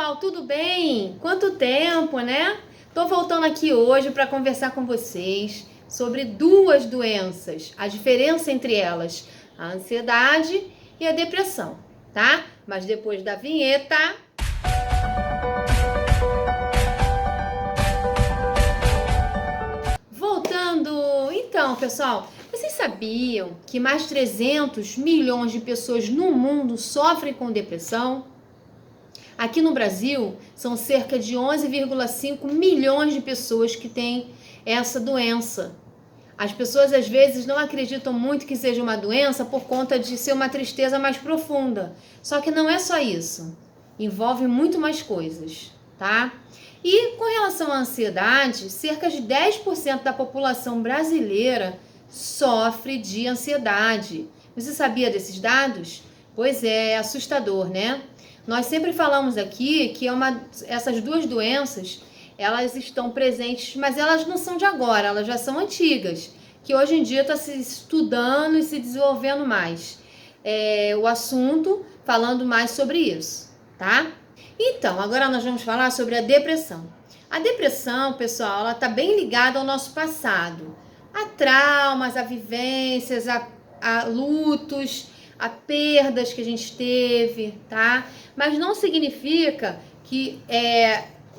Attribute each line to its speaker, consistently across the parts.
Speaker 1: pessoal, tudo bem? Quanto tempo, né? Tô voltando aqui hoje para conversar com vocês sobre duas doenças, a diferença entre elas, a ansiedade e a depressão, tá? Mas depois da vinheta. Voltando, então, pessoal, vocês sabiam que mais 300 milhões de pessoas no mundo sofrem com depressão? Aqui no Brasil, são cerca de 11,5 milhões de pessoas que têm essa doença. As pessoas às vezes não acreditam muito que seja uma doença por conta de ser uma tristeza mais profunda. Só que não é só isso. Envolve muito mais coisas, tá? E com relação à ansiedade, cerca de 10% da população brasileira sofre de ansiedade. Você sabia desses dados? Pois é assustador, né? Nós sempre falamos aqui que essas duas doenças, elas estão presentes, mas elas não são de agora, elas já são antigas, que hoje em dia está se estudando e se desenvolvendo mais. O assunto, falando mais sobre isso, tá? Então, agora nós vamos falar sobre a depressão. A depressão, pessoal, ela está bem ligada ao nosso passado, a traumas, a vivências, a lutos, a perdas que a gente teve, tá? Mas não significa que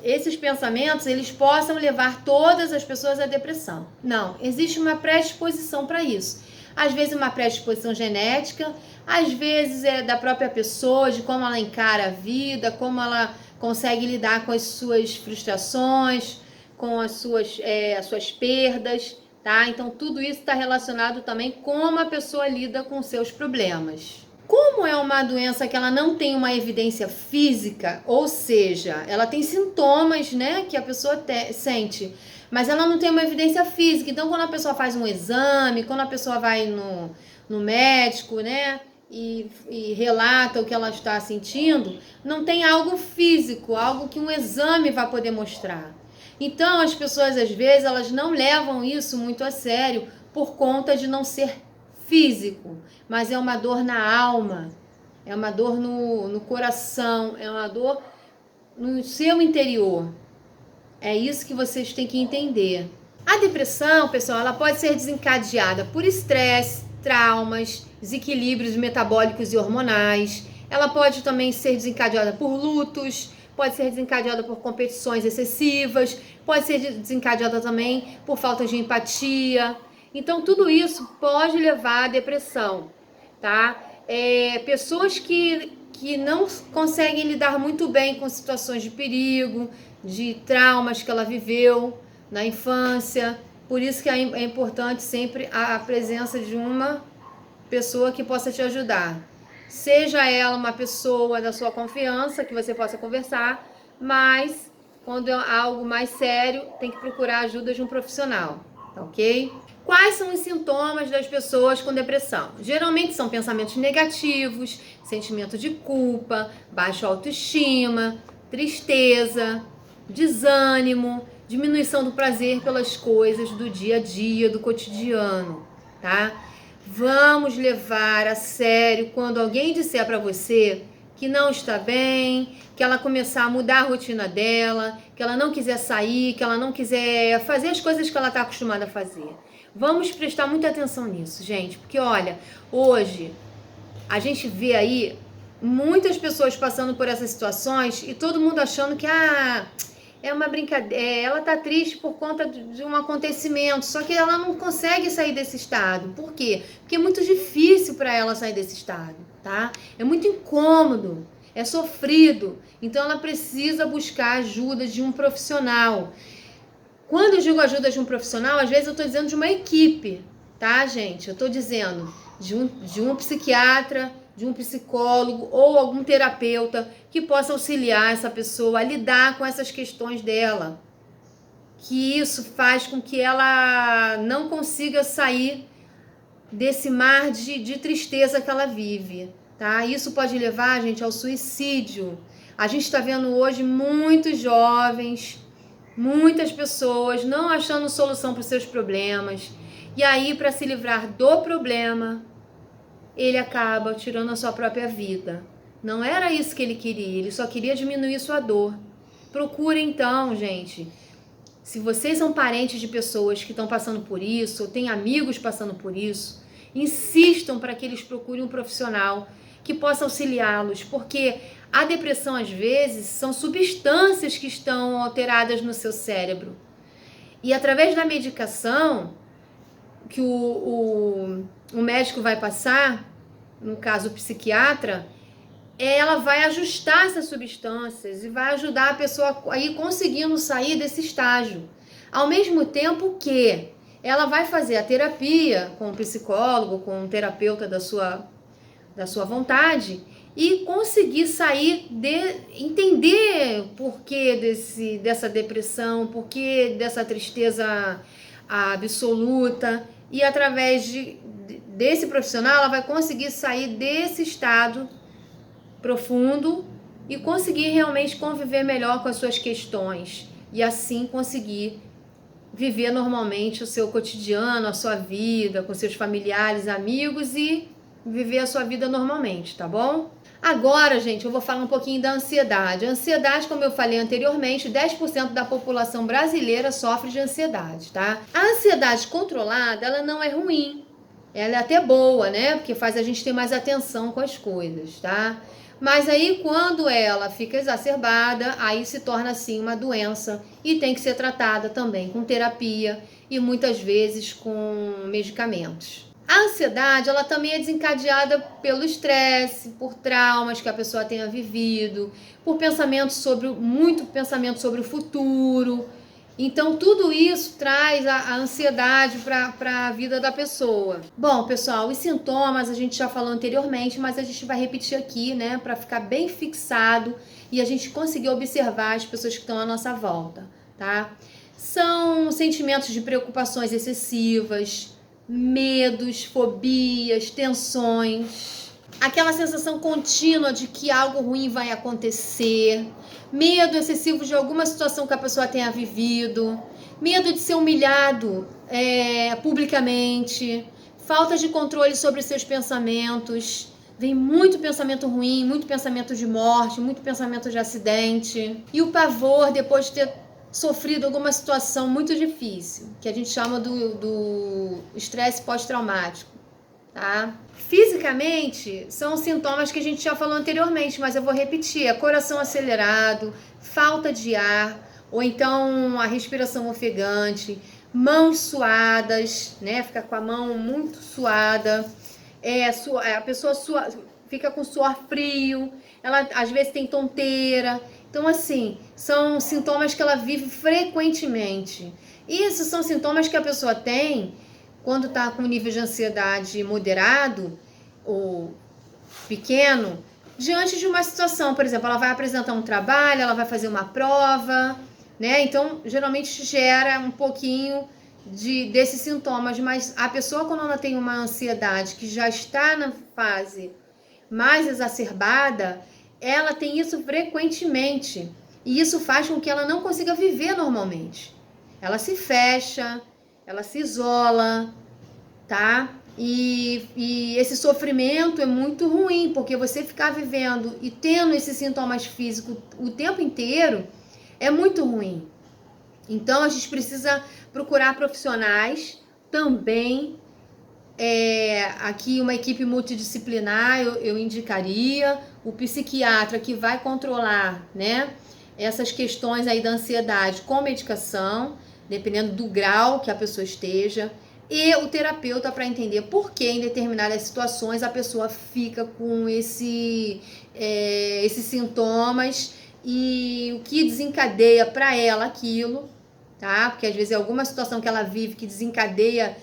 Speaker 1: esses pensamentos eles possam levar todas as pessoas à depressão. Não, existe uma predisposição para isso. Às vezes uma predisposição genética, às vezes é da própria pessoa, de como ela encara a vida, como ela consegue lidar com as suas frustrações, com as suas perdas, tá? Então tudo isso está relacionado também com como a pessoa lida com seus problemas. Como é uma doença que ela não tem uma evidência física, ou seja, ela tem sintomas, né, que a pessoa sente, mas ela não tem uma evidência física. Então, quando a pessoa faz um exame, quando a pessoa vai no médico, né, e relata o que ela está sentindo, não tem algo físico, algo que um exame vai poder mostrar. Então, as pessoas, às vezes, elas não levam isso muito a sério por conta de não ser físico, mas é uma dor na alma, é uma dor no coração, é uma dor no seu interior. É isso que vocês têm que entender. A depressão, pessoal, ela pode ser desencadeada por estresse, traumas, desequilíbrios metabólicos e hormonais. Ela pode também ser desencadeada por lutos, pode ser desencadeada por competições excessivas, pode ser desencadeada também por falta de empatia. Então, tudo isso pode levar à depressão, tá? Pessoas que não conseguem lidar muito bem com situações de perigo, de traumas que ela viveu na infância. Por isso que é importante sempre a presença de uma pessoa que possa te ajudar. Seja ela uma pessoa da sua confiança, que você possa conversar, mas quando é algo mais sério, tem que procurar a ajuda de um profissional, tá ok? Quais são os sintomas das pessoas com depressão? Geralmente são pensamentos negativos, sentimento de culpa, baixa autoestima, tristeza, desânimo, diminuição do prazer pelas coisas do dia a dia, do cotidiano, tá? Vamos levar a sério quando alguém disser para você que não está bem, que ela começar a mudar a rotina dela, que ela não quiser sair, que ela não quiser fazer as coisas que ela está acostumada a fazer. Vamos prestar muita atenção nisso, gente, porque olha, hoje a gente vê aí muitas pessoas passando por essas situações e todo mundo achando que é uma brincadeira, ela tá triste por conta de um acontecimento, só que ela não consegue sair desse estado. Por quê? Porque é muito difícil para ela sair desse estado, tá? É muito incômodo, é sofrido, então ela precisa buscar ajuda de um profissional. Quando eu digo ajuda de um profissional, às vezes eu tô dizendo de uma equipe, tá, gente? Eu tô dizendo de um psiquiatra, de um psicólogo ou algum terapeuta que possa auxiliar essa pessoa a lidar com essas questões dela. Que isso faz com que ela não consiga sair desse mar de tristeza que ela vive, tá? Isso pode levar, gente, ao suicídio. A gente está vendo hoje muitos jovens, muitas pessoas não achando solução para os seus problemas. E aí, para se livrar do problema, ele acaba tirando a sua própria vida, Não era isso que ele queria, ele só queria diminuir sua dor. Procure então, gente. Se vocês são parentes de pessoas que estão passando por isso, ou têm amigos passando por isso, insistam para que eles procurem um profissional que possa auxiliá-los, porque a depressão, às vezes, são substâncias que estão alteradas no seu cérebro. E através da medicação que o médico vai passar, no caso o psiquiatra, ela vai ajustar essas substâncias e vai ajudar a pessoa a ir conseguindo sair desse estágio. Ao mesmo tempo que ela vai fazer a terapia com o psicólogo, com o terapeuta da sua vontade e conseguir sair, entender o porquê dessa depressão, porquê dessa tristeza absoluta. E através desse profissional, ela vai conseguir sair desse estado profundo e conseguir realmente conviver melhor com as suas questões e assim conseguir viver normalmente o seu cotidiano, a sua vida, com seus familiares, amigos e viver a sua vida normalmente, tá bom? Agora, gente, eu vou falar um pouquinho da ansiedade. A ansiedade, como eu falei anteriormente, 10% da população brasileira sofre de ansiedade, tá? A ansiedade controlada, ela não é ruim. Ela é até boa, né? Porque faz a gente ter mais atenção com as coisas, tá? Mas aí, quando ela fica exacerbada, aí se torna, assim, uma doença e tem que ser tratada também com terapia e muitas vezes com medicamentos. A ansiedade, ela também é desencadeada pelo estresse, por traumas que a pessoa tenha vivido, por muito pensamento sobre o futuro. Então, tudo isso traz a ansiedade para a vida da pessoa. Bom, pessoal, os sintomas a gente já falou anteriormente, mas a gente vai repetir aqui, né, para ficar bem fixado e a gente conseguir observar as pessoas que estão à nossa volta, tá? São sentimentos de preocupações excessivas, medos, fobias, tensões, aquela sensação contínua de que algo ruim vai acontecer, medo excessivo de alguma situação que a pessoa tenha vivido, medo de ser humilhado publicamente, falta de controle sobre seus pensamentos, vem muito pensamento ruim, muito pensamento de morte, muito pensamento de acidente, e o pavor depois de ter sofrido alguma situação muito difícil, que a gente chama do estresse pós-traumático, tá? Fisicamente, são sintomas que a gente já falou anteriormente, mas eu vou repetir, é coração acelerado, falta de ar, ou então a respiração ofegante, mãos suadas, né? Fica com a mão muito suada, a pessoa fica com suor frio, ela às vezes tem tonteira. Então, assim, são sintomas que ela vive frequentemente. Isso são sintomas que a pessoa tem quando está com um nível de ansiedade moderado ou pequeno, diante de uma situação. Por exemplo, ela vai apresentar um trabalho, ela vai fazer uma prova, né? Então, geralmente gera um pouquinho desses sintomas, mas a pessoa, quando ela tem uma ansiedade que já está na fase mais exacerbada, ela tem isso frequentemente. E isso faz com que ela não consiga viver normalmente. Ela se fecha, ela se isola, tá? E esse sofrimento é muito ruim, porque você ficar vivendo e tendo esses sintomas físicos o tempo inteiro é muito ruim. Então, a gente precisa procurar profissionais também. Aqui uma equipe multidisciplinar eu indicaria, o psiquiatra que vai controlar, né, essas questões aí da ansiedade com medicação, dependendo do grau que a pessoa esteja, e o terapeuta para entender por que em determinadas situações a pessoa fica com esses sintomas e o que desencadeia para ela aquilo, tá? Porque às vezes é alguma situação que ela vive que desencadeia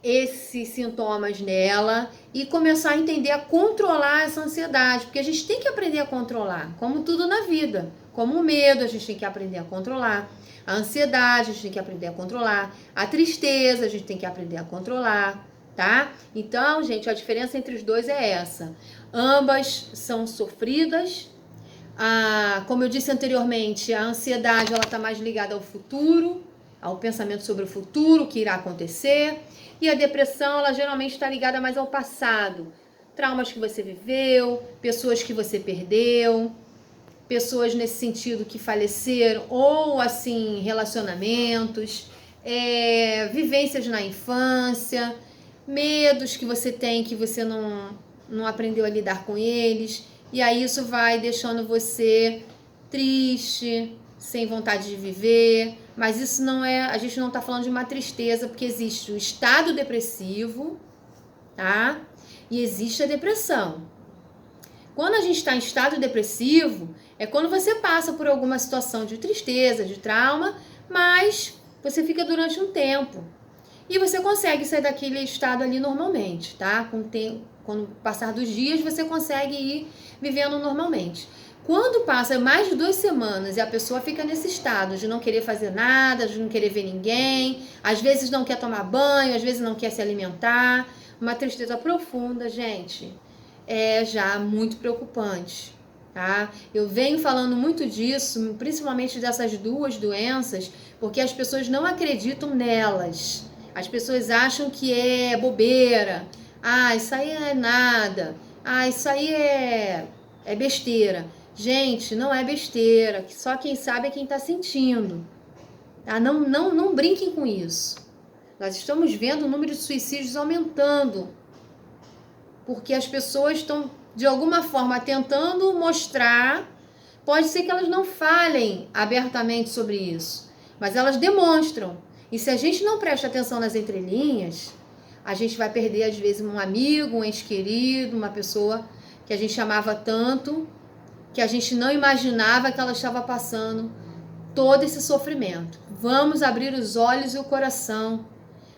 Speaker 1: esses sintomas nela e começar a entender a controlar essa ansiedade, porque a gente tem que aprender a controlar, como tudo na vida, como o medo a gente tem que aprender a controlar, a ansiedade a gente tem que aprender a controlar, a tristeza a gente tem que aprender a controlar, tá? Então, gente, a diferença entre os dois é essa, ambas são sofridas. Como eu disse anteriormente, a ansiedade ela está mais ligada ao futuro, ao pensamento sobre o futuro, o que irá acontecer. E a depressão, ela geralmente está ligada mais ao passado, traumas que você viveu, pessoas que você perdeu, pessoas nesse sentido que faleceram, ou assim, relacionamentos, vivências na infância, medos que você tem que você não aprendeu a lidar com eles, e aí isso vai deixando você triste, sem vontade de viver, mas isso não é, a gente não tá falando de uma tristeza, porque existe o estado depressivo, tá? E existe a depressão. Quando a gente está em estado depressivo, é quando você passa por alguma situação de tristeza, de trauma, mas você fica durante um tempo. E você consegue sair daquele estado ali normalmente, tá? Quando o passar dos dias, você consegue ir vivendo normalmente. Quando passa mais de 2 semanas e a pessoa fica nesse estado de não querer fazer nada, de não querer ver ninguém, às vezes não quer tomar banho, às vezes não quer se alimentar, uma tristeza profunda, gente, é já muito preocupante, tá? Eu venho falando muito disso, principalmente dessas duas doenças, porque as pessoas não acreditam nelas. As pessoas acham que é bobeira. Ah, isso aí é nada. Ah, isso aí é besteira. Gente, não é besteira. Só quem sabe é quem está sentindo. Tá? Não brinquem com isso. Nós estamos vendo o número de suicídios aumentando. Porque as pessoas estão, de alguma forma, tentando mostrar. Pode ser que elas não falem abertamente sobre isso, mas elas demonstram. E se a gente não presta atenção nas entrelinhas, a gente vai perder, às vezes, um amigo, um ente querido, uma pessoa que a gente amava tanto, que a gente não imaginava que ela estava passando todo esse sofrimento. Vamos abrir os olhos e o coração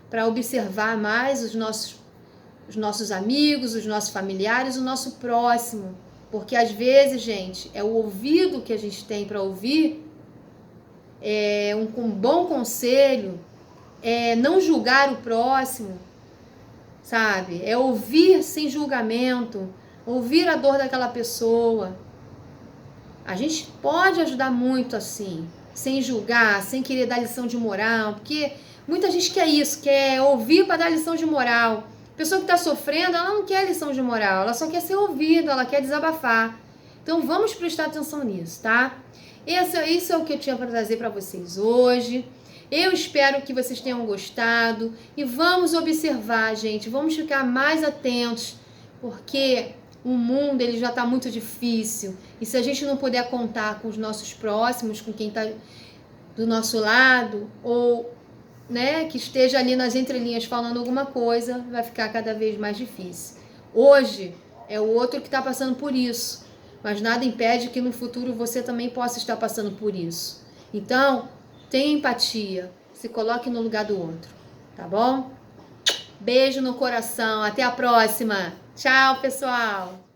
Speaker 1: para observar mais os nossos amigos, os nossos familiares, o nosso próximo. Porque às vezes, gente, é o ouvido que a gente tem para ouvir, um bom conselho, não julgar o próximo, sabe? É ouvir sem julgamento, ouvir a dor daquela pessoa. A gente pode ajudar muito assim, sem julgar, sem querer dar lição de moral, porque muita gente quer isso, quer ouvir para dar lição de moral. A pessoa que está sofrendo, ela não quer lição de moral, ela só quer ser ouvida, ela quer desabafar. Então vamos prestar atenção nisso, tá? Isso é o que eu tinha para trazer para vocês hoje. Eu espero que vocês tenham gostado e vamos observar, gente, vamos ficar mais atentos, porque o mundo ele já está muito difícil, e se a gente não puder contar com os nossos próximos, com quem está do nosso lado, ou que esteja ali nas entrelinhas falando alguma coisa, vai ficar cada vez mais difícil. Hoje é o outro que está passando por isso, mas nada impede que no futuro você também possa estar passando por isso. Então, tenha empatia, se coloque no lugar do outro, tá bom? Beijo no coração, até a próxima. Tchau, pessoal!